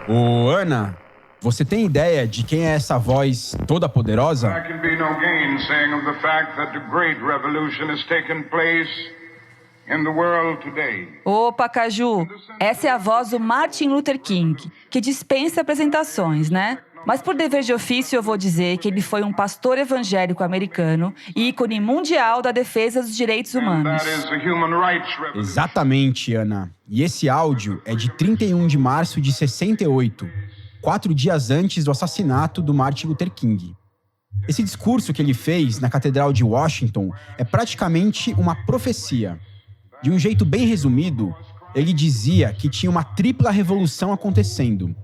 Ô, Ana, você tem ideia de quem é essa voz toda poderosa? There can be no gainsaying of the fact that the great revolution has taken place in the world today. Opa, Caju, essa é a voz do Martin Luther King, que dispensa apresentações, né? Mas por dever de ofício eu vou dizer que ele foi um pastor evangélico americano e ícone mundial da defesa dos direitos humanos. That is the human rights revolution. Exatamente, Ana. E esse áudio é de 31 de março de 68, 4 dias antes do assassinato do Martin Luther King. Esse discurso que ele fez na Catedral de Washington é praticamente uma profecia. De um jeito bem resumido, ele dizia que tinha uma tripla revolução acontecendo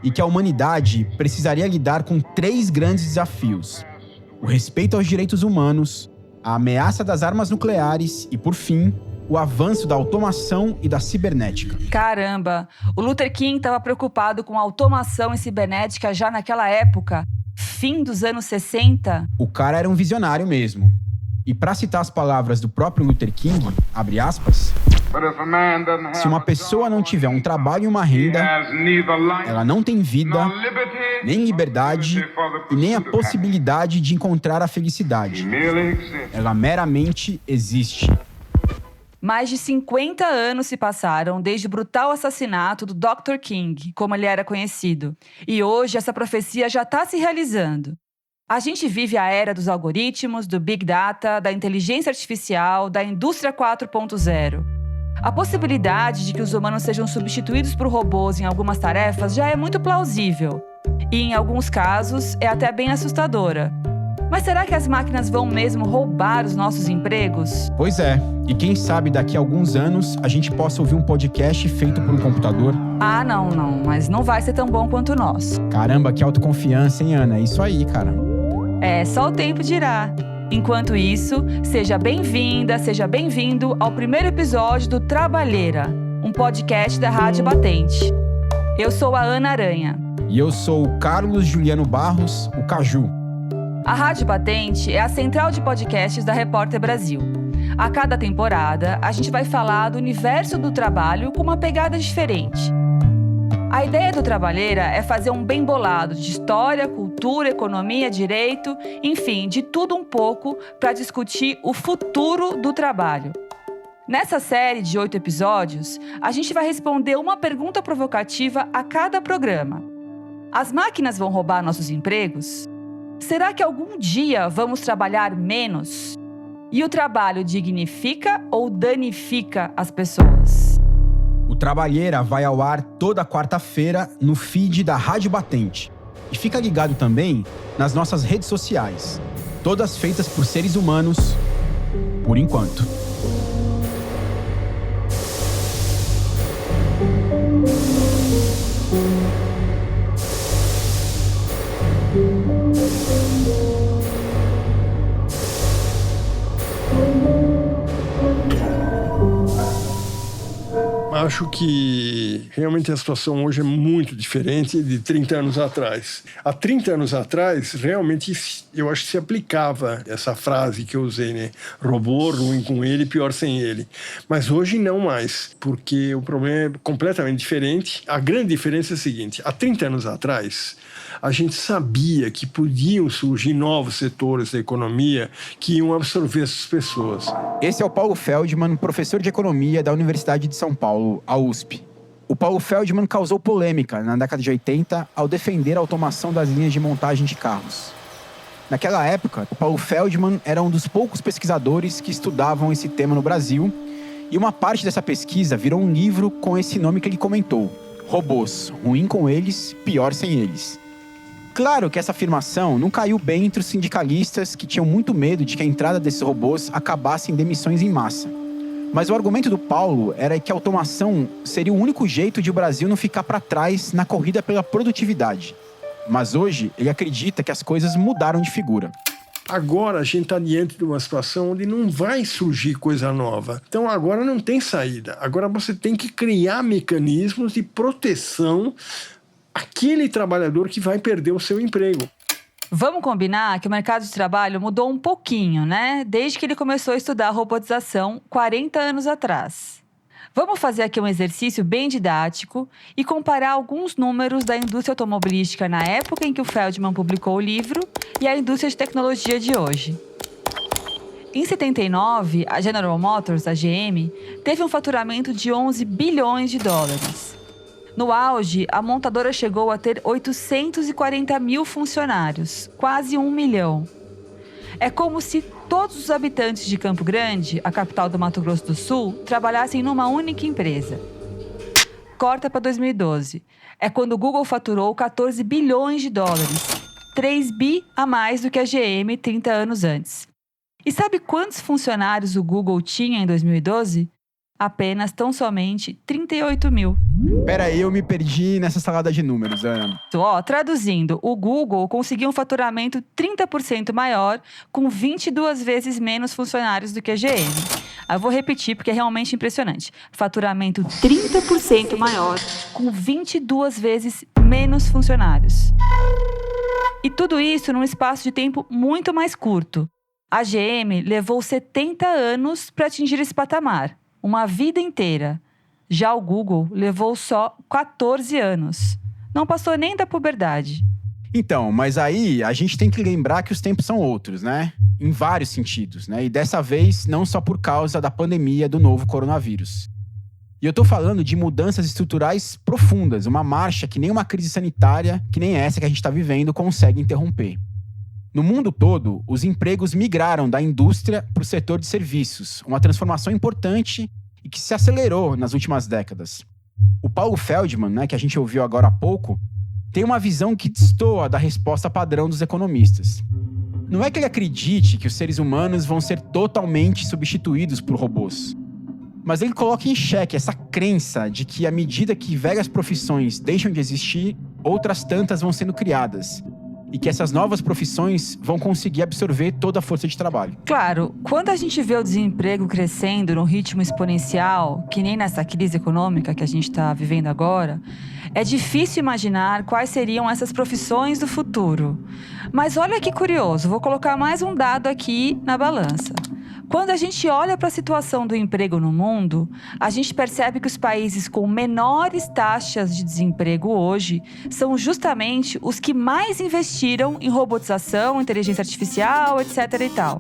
e que a humanidade precisaria lidar com 3 grandes desafios: o respeito aos direitos humanos, a ameaça das armas nucleares e, por fim, o avanço da automação e da cibernética. Caramba, o Luther King estava preocupado com automação e cibernética já naquela época, fim dos anos 60. O cara era um visionário mesmo. E para citar as palavras do próprio Luther King, abre aspas, But if a man doesn't have se uma pessoa não tiver um trabalho e uma renda, has neither life ela não tem vida, nor liberty, nem liberdade e nem a possibilidade de encontrar a felicidade. merely exists. Ela meramente existe. Mais de 50 anos se passaram desde o brutal assassinato do Dr. King, como ele era conhecido. E hoje essa profecia já está se realizando. A gente vive a era dos algoritmos, do Big Data, da inteligência artificial, da indústria 4.0. A possibilidade de que os humanos sejam substituídos por robôs em algumas tarefas já é muito plausível. E, em alguns casos, é até bem assustadora. Mas será que as máquinas vão mesmo roubar os nossos empregos? Pois é, e quem sabe daqui a alguns anos a gente possa ouvir um podcast feito por um computador. Ah, não, mas não vai ser tão bom quanto o nosso. Caramba, que autoconfiança, hein, Ana? É isso aí, cara. É, só o tempo dirá. Enquanto isso, seja bem-vinda, seja bem-vindo ao primeiro episódio do Trabalheira, um podcast da Rádio Batente. Eu sou a Ana Aranha. E eu sou o Carlos Juliano Barros, o Caju. A Rádio Batente é a central de podcasts da Repórter Brasil. A cada temporada, a gente vai falar do universo do trabalho com uma pegada diferente. A ideia do Trabalheira é fazer um bem bolado de história, cultura, economia, direito, enfim, de tudo um pouco para discutir o futuro do trabalho. Nessa série de 8 episódios, a gente vai responder uma pergunta provocativa a cada programa. As máquinas vão roubar nossos empregos? Será que algum dia vamos trabalhar menos? E o trabalho dignifica ou danifica as pessoas? O Trabalheira vai ao ar toda quarta-feira no feed da Rádio Batente. E fica ligado também nas nossas redes sociais, todas feitas por seres humanos, por enquanto. Acho que realmente a situação hoje é muito diferente de 30 anos atrás. Há 30 anos atrás, realmente, eu acho que se aplicava essa frase que eu usei, né? Robô, ruim com ele, pior sem ele. Mas hoje não mais, porque o problema é completamente diferente. A grande diferença é a seguinte: há 30 anos atrás, a gente sabia que podiam surgir novos setores da economia que iam absorver essas pessoas. Esse é o Paulo Feldman, professor de economia da Universidade de São Paulo, a USP. O Paulo Feldman causou polêmica na década de 80 ao defender a automação das linhas de montagem de carros. Naquela época, o Paulo Feldman era um dos poucos pesquisadores que estudavam esse tema no Brasil, e uma parte dessa pesquisa virou um livro com esse nome que ele comentou: Robôs, ruim com eles, pior sem eles. Claro que essa afirmação não caiu bem entre os sindicalistas que tinham muito medo de que a entrada desses robôs acabasse em demissões em massa. Mas o argumento do Paulo era que a automação seria o único jeito de o Brasil não ficar para trás na corrida pela produtividade. Mas hoje ele acredita que as coisas mudaram de figura. Agora a gente está diante de uma situação onde não vai surgir coisa nova. Então agora não tem saída. Agora você tem que criar mecanismos de proteção àquele trabalhador que vai perder o seu emprego. Vamos combinar que o mercado de trabalho mudou um pouquinho, né? Desde que ele começou a estudar robotização 40 anos atrás. Vamos fazer aqui um exercício bem didático e comparar alguns números da indústria automobilística na época em que o Feldman publicou o livro e a indústria de tecnologia de hoje. Em 79, a General Motors, a GM, teve um faturamento de 11 bilhões de dólares. No auge, a montadora chegou a ter 840 mil funcionários, quase 1 milhão. É como se todos os habitantes de Campo Grande, a capital do Mato Grosso do Sul, trabalhassem numa única empresa. Corta para 2012. É quando o Google faturou 14 bilhões de dólares, 3 bi a mais do que a GM 30 anos antes. E sabe quantos funcionários o Google tinha em 2012? Apenas tão somente 38 mil. Pera aí, eu me perdi nessa salada de números, Ana. Traduzindo, o Google conseguiu um faturamento 30% maior, com 22 vezes menos funcionários do que a GM. Eu vou repetir porque é realmente impressionante. Faturamento 30% maior, com 22 vezes menos funcionários. E tudo isso num espaço de tempo muito mais curto. A GM levou 70 anos para atingir esse patamar. Uma vida inteira. Já o Google levou só 14 anos. Não passou nem da puberdade. Então, mas aí a gente tem que lembrar que os tempos são outros, né? Em vários sentidos, né? E dessa vez, não só por causa da pandemia do novo coronavírus. E eu tô falando de mudanças estruturais profundas, uma marcha que nem uma crise sanitária, que nem essa que a gente tá vivendo, consegue interromper. No mundo todo, os empregos migraram da indústria para o setor de serviços, uma transformação importante e que se acelerou nas últimas décadas. O Paulo Feldman, né, que a gente ouviu agora há pouco, tem uma visão que destoa da resposta padrão dos economistas. Não é que ele acredite que os seres humanos vão ser totalmente substituídos por robôs, mas ele coloca em xeque essa crença de que, à medida que velhas profissões deixam de existir, outras tantas vão sendo criadas. E que essas novas profissões vão conseguir absorver toda a força de trabalho. Claro, quando a gente vê o desemprego crescendo num ritmo exponencial, que nem nessa crise econômica que a gente está vivendo agora, é difícil imaginar quais seriam essas profissões do futuro. Mas olha que curioso, vou colocar mais um dado aqui na balança. Quando a gente olha para a situação do emprego no mundo, a gente percebe que os países com menores taxas de desemprego hoje são justamente os que mais investiram em robotização, inteligência artificial, etc. e tal.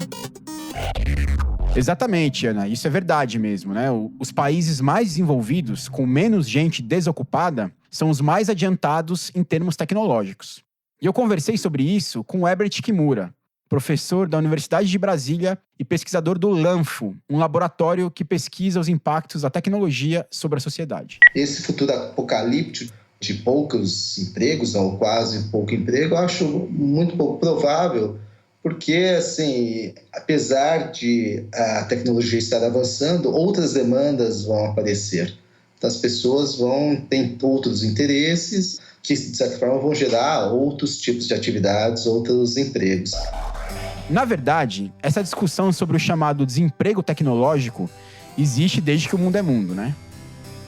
Exatamente, Ana. Isso é verdade mesmo, né? Os países mais desenvolvidos, com menos gente desocupada, são os mais adiantados em termos tecnológicos. E eu conversei sobre isso com o Herbert Kimura, professor da Universidade de Brasília e pesquisador do LANFO, um laboratório que pesquisa os impactos da tecnologia sobre a sociedade. Esse futuro apocalíptico de poucos empregos, ou quase pouco emprego, eu acho muito pouco provável, porque, assim, apesar de a tecnologia estar avançando, outras demandas vão aparecer. Então, as pessoas vão ter outros interesses que, de certa forma, vão gerar outros tipos de atividades, outros empregos. Na verdade, essa discussão sobre o chamado desemprego tecnológico existe desde que o mundo é mundo, né?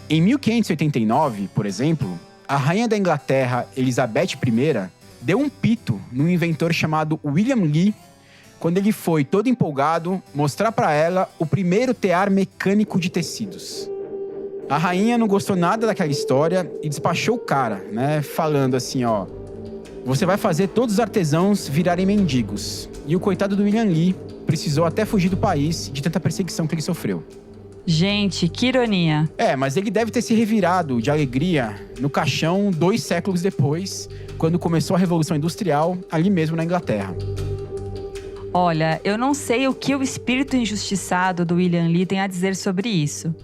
Em 1589, por exemplo, a rainha da Inglaterra, Elizabeth I, deu um pito num inventor chamado William Lee, quando ele foi, todo empolgado, mostrar para ela o primeiro tear mecânico de tecidos. A rainha não gostou nada daquela história e despachou o cara, né? Falando assim, ó... Você vai fazer todos os artesãos virarem mendigos. E o coitado do William Lee precisou até fugir do país de tanta perseguição que ele sofreu. Gente, que ironia. Mas ele deve ter se revirado de alegria no caixão 2 séculos depois, quando começou a Revolução Industrial, ali mesmo na Inglaterra. Olha, eu não sei o que o espírito injustiçado do William Lee tem a dizer sobre isso.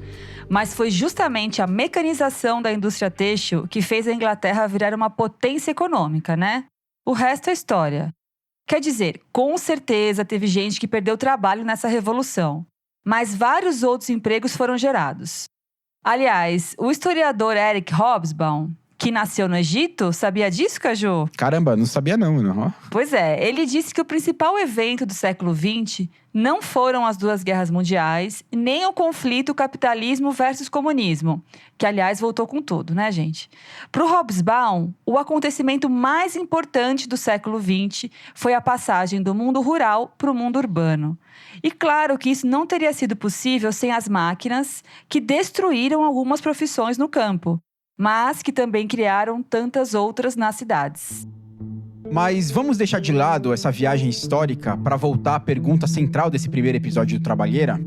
Mas foi justamente a mecanização da indústria têxtil que fez a Inglaterra virar uma potência econômica, né? O resto é história. Quer dizer, com certeza teve gente que perdeu trabalho nessa revolução, mas vários outros empregos foram gerados. Aliás, o historiador Eric Hobsbawm, que nasceu no Egito. Sabia disso, Caju? Caramba, não sabia não. Pois é, ele disse que o principal evento do século XX não foram as 2 guerras mundiais, nem o conflito capitalismo versus comunismo, que, aliás, voltou com tudo, né, gente? Para o Hobsbawm, o acontecimento mais importante do século XX foi a passagem do mundo rural para o mundo urbano. E claro que isso não teria sido possível sem as máquinas que destruíram algumas profissões no campo, mas que também criaram tantas outras nas cidades. Mas vamos deixar de lado essa viagem histórica para voltar à pergunta central desse primeiro episódio do Trabalheira?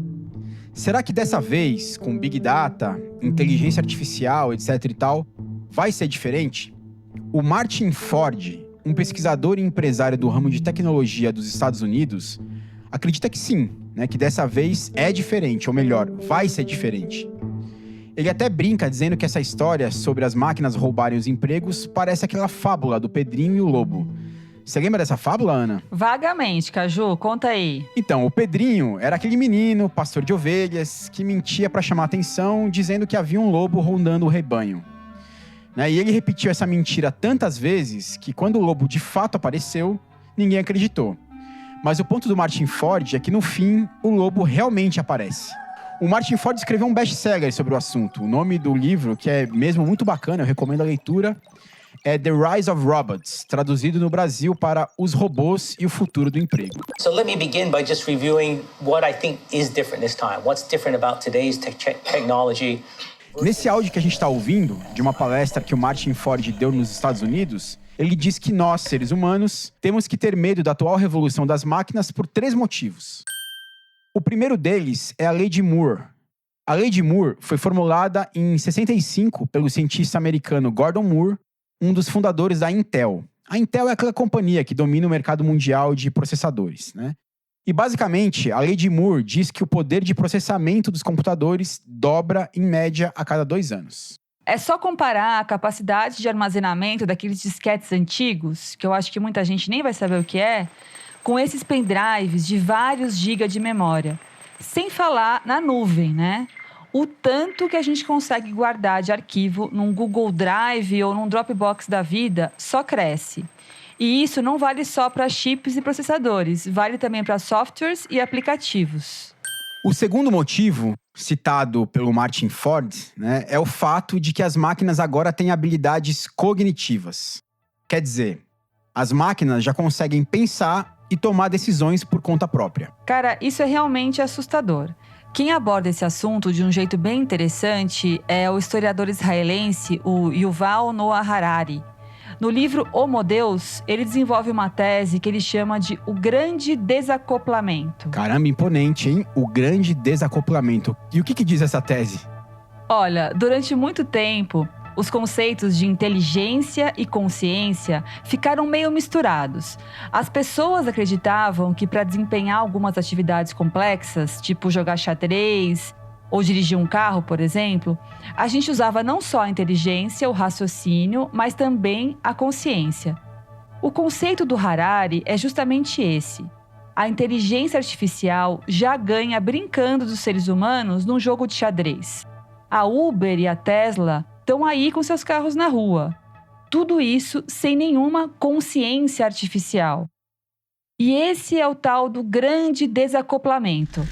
Será que dessa vez, com Big Data, inteligência artificial, etc e tal, vai ser diferente? O Martin Ford, um pesquisador e empresário do ramo de tecnologia dos Estados Unidos, acredita que sim, né, que dessa vez é diferente, ou melhor, vai ser diferente. Ele até brinca dizendo que essa história sobre as máquinas roubarem os empregos parece aquela fábula do Pedrinho e o Lobo. Você lembra dessa fábula, Ana? Vagamente, Caju, conta aí. Então, o Pedrinho era aquele menino, pastor de ovelhas, que mentia para chamar atenção, dizendo que havia um lobo rondando o rebanho. E ele repetiu essa mentira tantas vezes que quando o lobo de fato apareceu, ninguém acreditou. Mas o ponto do Martin Ford é que no fim, o lobo realmente aparece. O Martin Ford escreveu um best-seller sobre o assunto. O nome do livro, que é mesmo muito bacana, eu recomendo a leitura, é The Rise of Robots, traduzido no Brasil para Os Robôs e o Futuro do Emprego. So let me begin by just reviewing what I think is different this time. What's different about today's technology? Nesse áudio que a gente está ouvindo, de uma palestra que o Martin Ford deu nos Estados Unidos, ele diz que nós, seres humanos, temos que ter medo da atual revolução das máquinas por 3 motivos. O primeiro deles é a Lei de Moore. A Lei de Moore foi formulada em 65 pelo cientista americano Gordon Moore, um dos fundadores da Intel. A Intel é aquela companhia que domina o mercado mundial de processadores, né? E basicamente, a Lei de Moore diz que o poder de processamento dos computadores dobra em média a cada 2 anos. É só comparar a capacidade de armazenamento daqueles disquetes antigos, que eu acho que muita gente nem vai saber o que é, com esses pendrives de vários gigas de memória. Sem falar na nuvem, né? O tanto que a gente consegue guardar de arquivo num Google Drive ou num Dropbox da vida só cresce. E isso não vale só para chips e processadores, vale também para softwares e aplicativos. O segundo motivo, citado pelo Martin Ford, né, é o fato de que as máquinas agora têm habilidades cognitivas. Quer dizer, as máquinas já conseguem pensar e tomar decisões por conta própria. Cara, isso é realmente assustador. Quem aborda esse assunto de um jeito bem interessante é o historiador israelense, o Yuval Noah Harari. No livro Homo Deus, ele desenvolve uma tese que ele chama de o grande desacoplamento. Caramba, imponente, hein? O grande desacoplamento. E o que diz essa tese? Olha, durante muito tempo, os conceitos de inteligência e consciência ficaram meio misturados. As pessoas acreditavam que para desempenhar algumas atividades complexas, tipo jogar xadrez ou dirigir um carro, por exemplo, a gente usava não só a inteligência, o raciocínio, mas também a consciência. O conceito do Harari é justamente esse. A inteligência artificial já ganha brincando dos seres humanos num jogo de xadrez. A Uber e a Tesla estão aí com seus carros na rua. Tudo isso sem nenhuma consciência artificial. E esse é o tal do grande desacoplamento.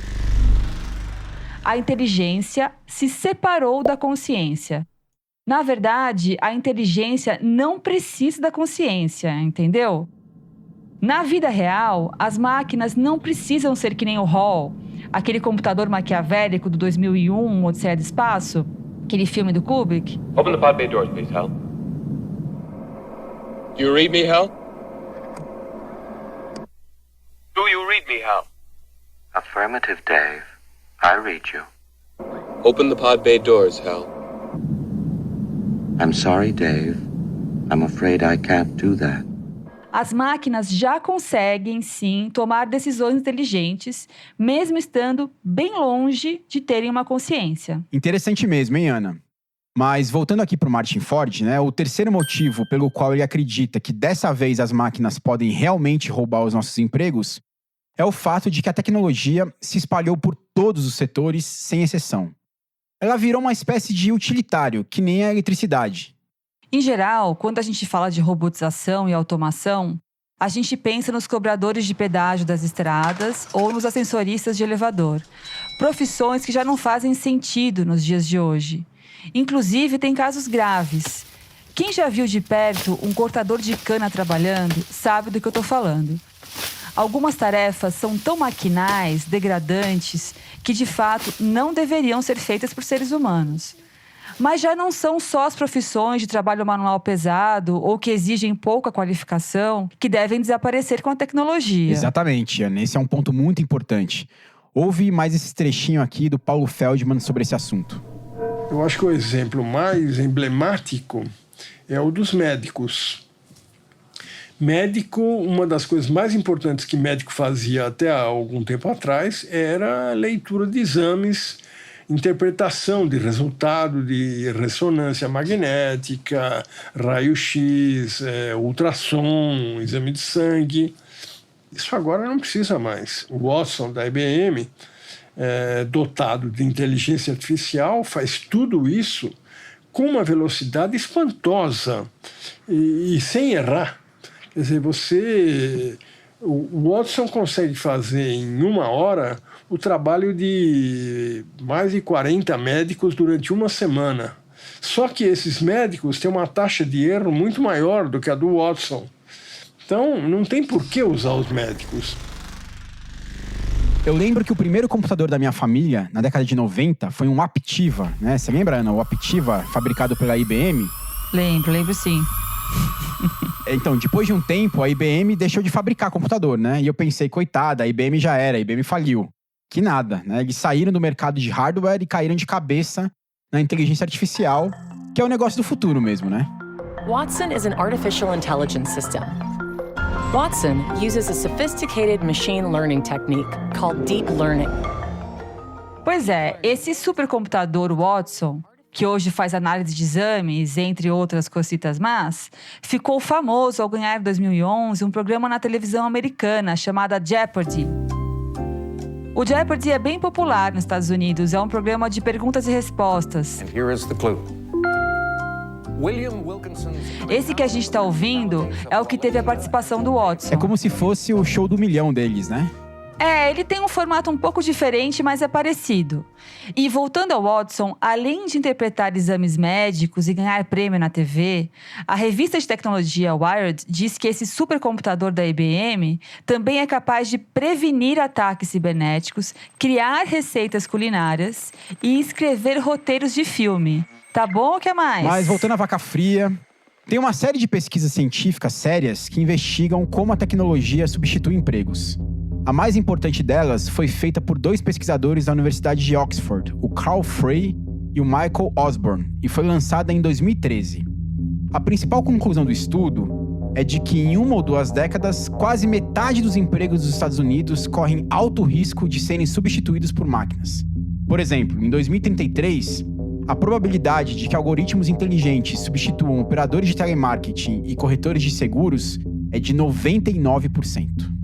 A inteligência se separou da consciência. Na verdade, a inteligência não precisa da consciência, entendeu? Na vida real, as máquinas não precisam ser que nem o HAL, aquele computador maquiavélico do 2001, Odisseia do Espaço, aquele filme do Kubrick. Open the pod bay doors, please, Hal. You read me, Hal? Do you read me, Hal? Affirmative, Dave. I read you. Open the pod bay doors, Hal. I'm sorry, Dave. I'm afraid I can't do that. As máquinas já conseguem, sim, tomar decisões inteligentes, mesmo estando bem longe de terem uma consciência. Interessante mesmo, hein, Ana? Mas voltando aqui para o Martin Ford, né, o terceiro motivo pelo qual ele acredita que dessa vez as máquinas podem realmente roubar os nossos empregos é o fato de que a tecnologia se espalhou por todos os setores, sem exceção. Ela virou uma espécie de utilitário, que nem a eletricidade. Em geral, quando a gente fala de robotização e automação, a gente pensa nos cobradores de pedágio das estradas ou nos ascensoristas de elevador. Profissões que já não fazem sentido nos dias de hoje. Inclusive, tem casos graves. Quem já viu de perto um cortador de cana trabalhando sabe do que eu estou falando. Algumas tarefas são tão maquinais, degradantes, que de fato não deveriam ser feitas por seres humanos. Mas já não são só as profissões de trabalho manual pesado ou que exigem pouca qualificação que devem desaparecer com a tecnologia. Exatamente, Ana. Esse é um ponto muito importante. Ouve mais esse trechinho aqui do Paulo Feldman sobre esse assunto. Eu acho que o exemplo mais emblemático é o dos médicos. Médico, uma das coisas mais importantes que médico fazia até há algum tempo atrás era a leitura de exames, interpretação de resultado de ressonância magnética, raio-x, ultrassom, exame de sangue. Isso agora não precisa mais. O Watson, da IBM, dotado de inteligência artificial, faz tudo isso com uma velocidade espantosa e sem errar. Quer dizer, o Watson consegue fazer em 1 hora o trabalho de mais de 40 médicos durante 1 semana. Só que esses médicos têm uma taxa de erro muito maior do que a do Watson. Então, não tem por que usar os médicos. Eu lembro que o primeiro computador da minha família, na década de 90, foi um Aptiva, né? Você lembra, Ana? O Aptiva, fabricado pela IBM? Lembro sim. Então, depois de um tempo, a IBM deixou de fabricar computador, né? E eu pensei, coitada, a IBM já era, a IBM faliu. Que nada, né? Eles saíram do mercado de hardware e caíram de cabeça na inteligência artificial, que é o negócio do futuro mesmo, né? Watson is an artificial intelligence system. Watson uses a sophisticated machine learning technique called deep learning. Pois é, esse supercomputador Watson, que hoje faz análise de exames, entre outras cositas más, ficou famoso ao ganhar em 2011 um programa na televisão americana chamado Jeopardy! O Jeopardy! É bem popular nos Estados Unidos, é um programa de perguntas e respostas. And here is the clue. Esse que a gente está ouvindo é o que teve a participação do Watson. É como se fosse o show do milhão deles, né? Ele tem um formato um pouco diferente, mas é parecido. E voltando ao Watson, além de interpretar exames médicos e ganhar prêmio na TV, a revista de tecnologia Wired diz que esse supercomputador da IBM também é capaz de prevenir ataques cibernéticos, criar receitas culinárias e escrever roteiros de filme. Tá bom ou quer mais? Mas voltando à vaca fria, tem uma série de pesquisas científicas sérias que investigam como a tecnologia substitui empregos. A mais importante delas foi feita por 2 pesquisadores da Universidade de Oxford, o Carl Frey e o Michael Osborne, e foi lançada em 2013. A principal conclusão do estudo é de que em 1 ou 2 décadas, quase metade dos empregos dos Estados Unidos correm alto risco de serem substituídos por máquinas. Por exemplo, em 2033, a probabilidade de que algoritmos inteligentes substituam operadores de telemarketing e corretores de seguros é de 99%.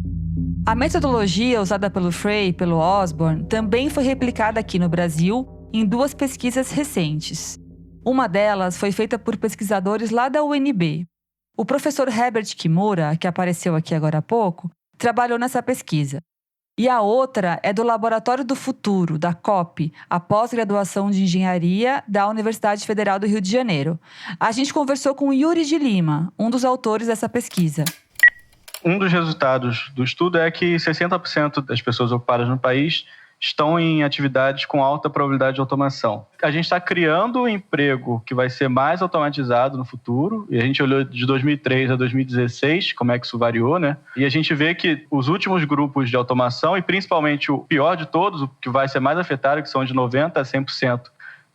A metodologia usada pelo Frey e pelo Osborne também foi replicada aqui no Brasil em 2 pesquisas recentes. Uma delas foi feita por pesquisadores lá da UNB. O professor Herbert Kimura, que apareceu aqui agora há pouco, trabalhou nessa pesquisa. E a outra é do Laboratório do Futuro, da COP, a pós-graduação de Engenharia da Universidade Federal do Rio de Janeiro. A gente conversou com Yuri de Lima, um dos autores dessa pesquisa. Um dos resultados do estudo é que 60% das pessoas ocupadas no país estão em atividades com alta probabilidade de automação. A gente está criando um emprego que vai ser mais automatizado no futuro, e a gente olhou de 2003 a 2016, como é que isso variou, né? E a gente vê que os últimos grupos de automação, e principalmente o pior de todos, o que vai ser mais afetado, que são de 90% a 100%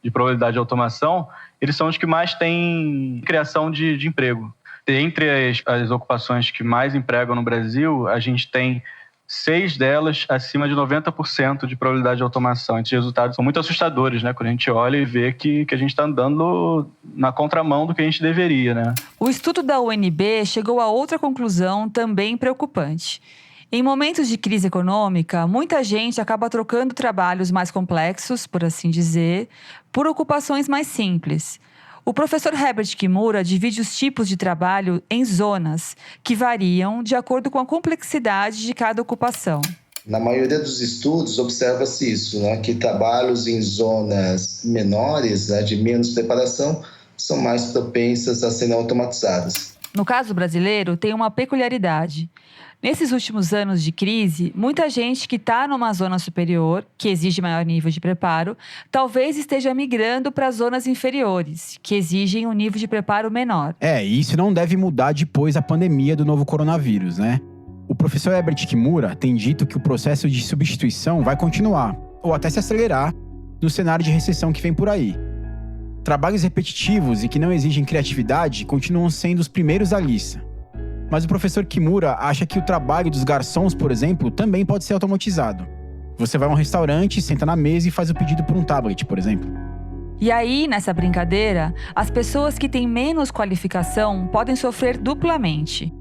de probabilidade de automação, eles são os que mais têm criação de emprego. Entre as ocupações que mais empregam no Brasil, a gente tem 6 delas acima de 90% de probabilidade de automação. Esses resultados são muito assustadores, né? Quando a gente olha e vê que a gente está andando na contramão do que a gente deveria, né? O estudo da UNB chegou a outra conclusão também preocupante. Em momentos de crise econômica, muita gente acaba trocando trabalhos mais complexos, por assim dizer, por ocupações mais simples. O professor Herbert Kimura divide os tipos de trabalho em zonas, que variam de acordo com a complexidade de cada ocupação. Na maioria dos estudos, observa-se isso, né? Que trabalhos em zonas menores, né, de menos preparação, são mais propensas a serem automatizadas. No caso brasileiro, tem uma peculiaridade. Nesses últimos anos de crise, muita gente que está numa zona superior, que exige maior nível de preparo, talvez esteja migrando para zonas inferiores, que exigem um nível de preparo menor. E isso não deve mudar depois da pandemia do novo coronavírus, né? O professor Herbert Kimura tem dito que o processo de substituição vai continuar, ou até se acelerar, no cenário de recessão que vem por aí. Trabalhos repetitivos e que não exigem criatividade continuam sendo os primeiros da lista. Mas o professor Kimura acha que o trabalho dos garçons, por exemplo, também pode ser automatizado. Você vai a um restaurante, senta na mesa e faz o pedido por um tablet, por exemplo. E aí, nessa brincadeira, as pessoas que têm menos qualificação podem sofrer duplamente.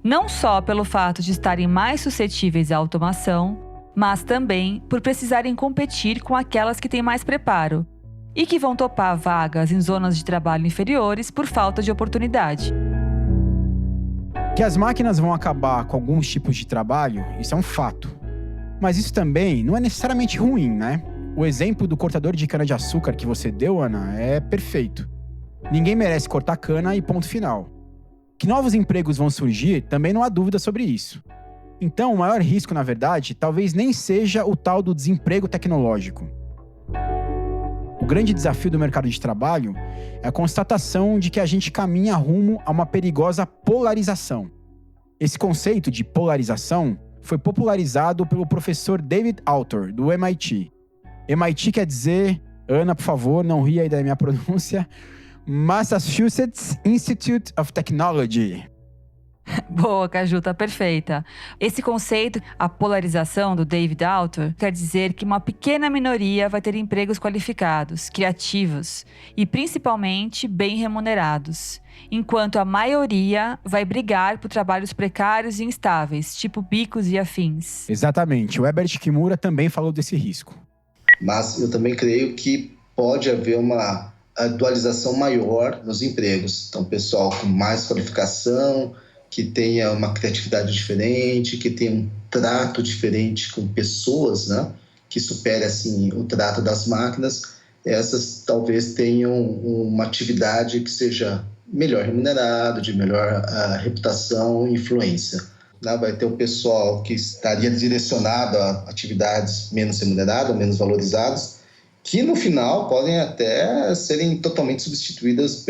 Não só pelo fato de estarem mais suscetíveis à automação, mas também por precisarem competir com aquelas que têm mais preparo e que vão topar vagas em zonas de trabalho inferiores por falta de oportunidade. Que as máquinas vão acabar com alguns tipos de trabalho, isso é um fato. Mas isso também não é necessariamente ruim, né? O exemplo do cortador de cana-de-açúcar que você deu, Ana, é perfeito. Ninguém merece cortar cana e ponto final. Que novos empregos vão surgir, também não há dúvida sobre isso. Então, o maior risco, na verdade, talvez nem seja o tal do desemprego tecnológico. O grande desafio do mercado de trabalho é a constatação de que a gente caminha rumo a uma perigosa polarização. Esse conceito de polarização foi popularizado pelo professor David Autor, do MIT. MIT quer dizer, Ana, por favor, não ria aí da minha pronúncia, Massachusetts Institute of Technology. Boa, Caju, tá perfeita. Esse conceito, a polarização do David Autor, quer dizer que uma pequena minoria vai ter empregos qualificados, criativos e principalmente bem remunerados, enquanto a maioria vai brigar por trabalhos precários e instáveis, tipo bicos e afins. Exatamente, o Herbert Kimura também falou desse risco. Mas eu também creio que pode haver uma dualização maior nos empregos. Então, pessoal com mais qualificação, que tenha uma criatividade diferente, que tenha um trato diferente com pessoas, né? Que supere assim, o trato das máquinas, essas talvez tenham uma atividade que seja melhor remunerada, de melhor reputação e influência. Vai ter o pessoal que estaria direcionado a atividades menos remuneradas, menos valorizadas, que no final podem até serem totalmente substituídas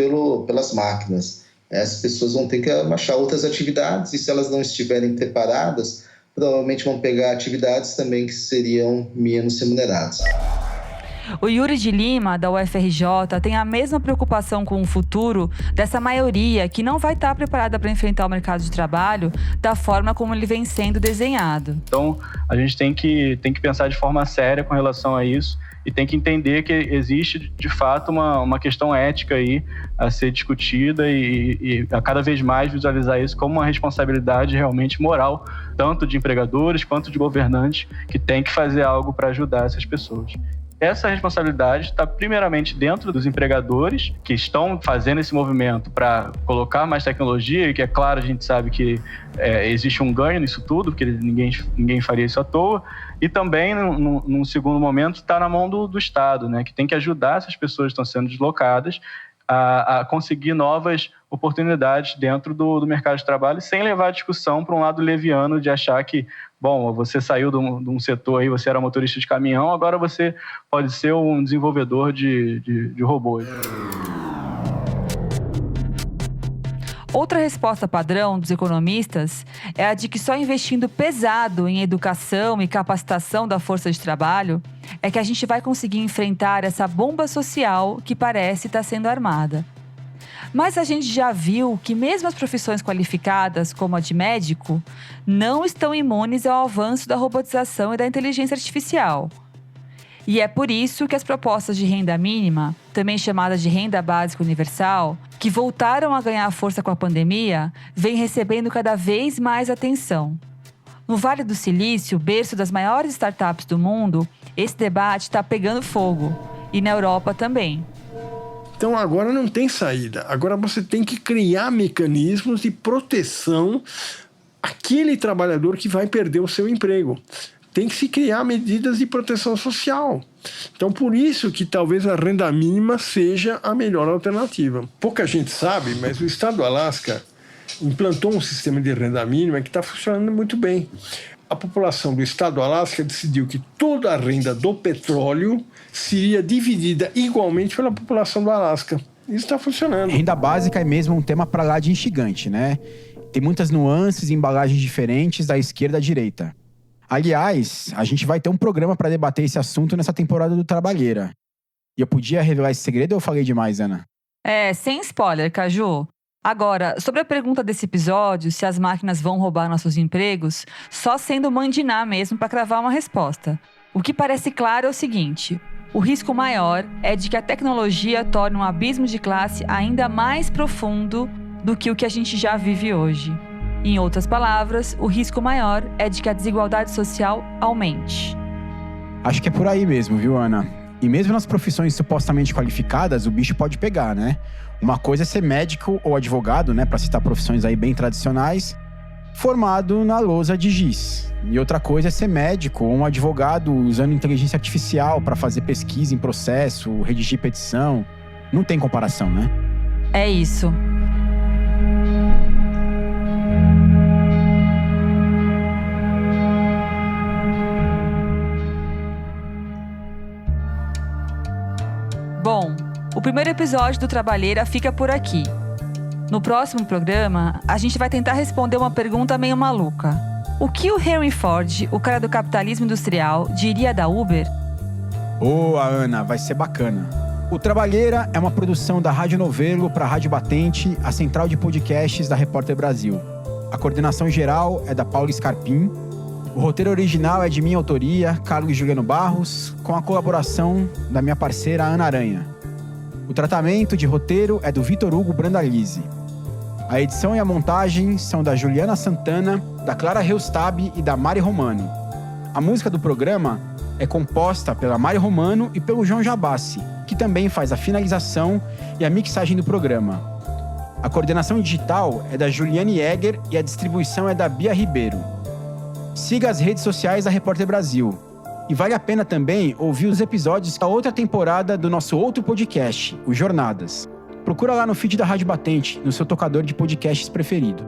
pelas máquinas. Essas pessoas vão ter que achar outras atividades e se elas não estiverem preparadas, provavelmente vão pegar atividades também que seriam menos remuneradas. O Yuri de Lima, da UFRJ, tem a mesma preocupação com o futuro dessa maioria que não vai estar preparada para enfrentar o mercado de trabalho da forma como ele vem sendo desenhado. Então, a gente tem que pensar de forma séria com relação a isso e tem que entender que existe, de fato, uma questão ética aí a ser discutida e a cada vez mais visualizar isso como uma responsabilidade realmente moral, tanto de empregadores quanto de governantes, que tem que fazer algo para ajudar essas pessoas. Essa responsabilidade está primeiramente dentro dos empregadores que estão fazendo esse movimento para colocar mais tecnologia, e que é claro, a gente sabe que existe um ganho nisso tudo, porque ninguém faria isso à toa, e também, num segundo momento, está na mão do Estado, né, que tem que ajudar essas pessoas que estão sendo deslocadas a conseguir novas oportunidades dentro do mercado de trabalho, sem levar a discussão para um lado leviano de achar que, bom, você saiu de um setor aí, você era motorista de caminhão, agora você pode ser um desenvolvedor de robôs. Outra resposta padrão dos economistas é a de que só investindo pesado em educação e capacitação da força de trabalho é que a gente vai conseguir enfrentar essa bomba social que parece estar sendo armada. Mas a gente já viu que mesmo as profissões qualificadas, como a de médico, não estão imunes ao avanço da robotização e da inteligência artificial. E é por isso que as propostas de renda mínima, também chamadas de renda básica universal, que voltaram a ganhar força com a pandemia, vêm recebendo cada vez mais atenção. No Vale do Silício, berço das maiores startups do mundo, esse debate está pegando fogo. E na Europa também. Então agora não tem saída. Agora você tem que criar mecanismos de proteção àquele trabalhador que vai perder o seu emprego. Tem que se criar medidas de proteção social. Então, por isso que talvez a renda mínima seja a melhor alternativa. Pouca gente sabe, mas o estado do Alasca implantou um sistema de renda mínima que está funcionando muito bem. A população do estado do Alasca decidiu que toda a renda do petróleo seria dividida igualmente pela população do Alasca. Isso está funcionando. Renda básica é mesmo um tema para lá de instigante, né? Tem muitas nuances e embalagens diferentes da esquerda à direita. Aliás, a gente vai ter um programa para debater esse assunto nessa temporada do Trabalheira. E eu podia revelar esse segredo ou eu falei demais, Ana? Sem spoiler, Caju. Agora, sobre a pergunta desse episódio, se as máquinas vão roubar nossos empregos, só sendo mandiná mesmo para cravar uma resposta. O que parece claro é o seguinte: o risco maior é de que a tecnologia torne um abismo de classe ainda mais profundo do que o que a gente já vive hoje. Em outras palavras, o risco maior é de que a desigualdade social aumente. Acho que é por aí mesmo, viu, Ana? E mesmo nas profissões supostamente qualificadas, o bicho pode pegar, né? Uma coisa é ser médico ou advogado, né, para citar profissões aí bem tradicionais, formado na lousa de giz. E outra coisa é ser médico ou um advogado usando inteligência artificial para fazer pesquisa em processo, redigir petição. Não tem comparação, né? É isso. Bom, o primeiro episódio do Trabalheira fica por aqui. No próximo programa, a gente vai tentar responder uma pergunta meio maluca. O que o Henry Ford, o cara do capitalismo industrial, diria da Uber? Boa, Ana, vai ser bacana. O Trabalheira é uma produção da Rádio Novelo para a Rádio Batente, a central de podcasts da Repórter Brasil. A coordenação geral é da Paula Scarpim. O roteiro original é de minha autoria, Carlos Juliano Barros, com a colaboração da minha parceira Ana Aranha. O tratamento de roteiro é do Vitor Hugo Brandalize. A edição e a montagem são da Juliana Santana, da Clara Reustab e da Mari Romano. A música do programa é composta pela Mari Romano e pelo João Jabassi, que também faz a finalização e a mixagem do programa. A coordenação digital é da Juliane Egger e a distribuição é da Bia Ribeiro. Siga as redes sociais da Repórter Brasil. E vale a pena também ouvir os episódios da outra temporada do nosso outro podcast, o Jornadas. Procura lá no feed da Rádio Batente, no seu tocador de podcasts preferido.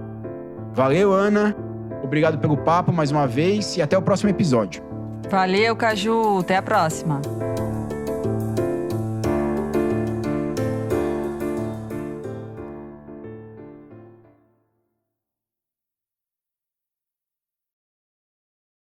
Valeu, Ana. Obrigado pelo papo mais uma vez e até o próximo episódio. Valeu, Caju. Até a próxima.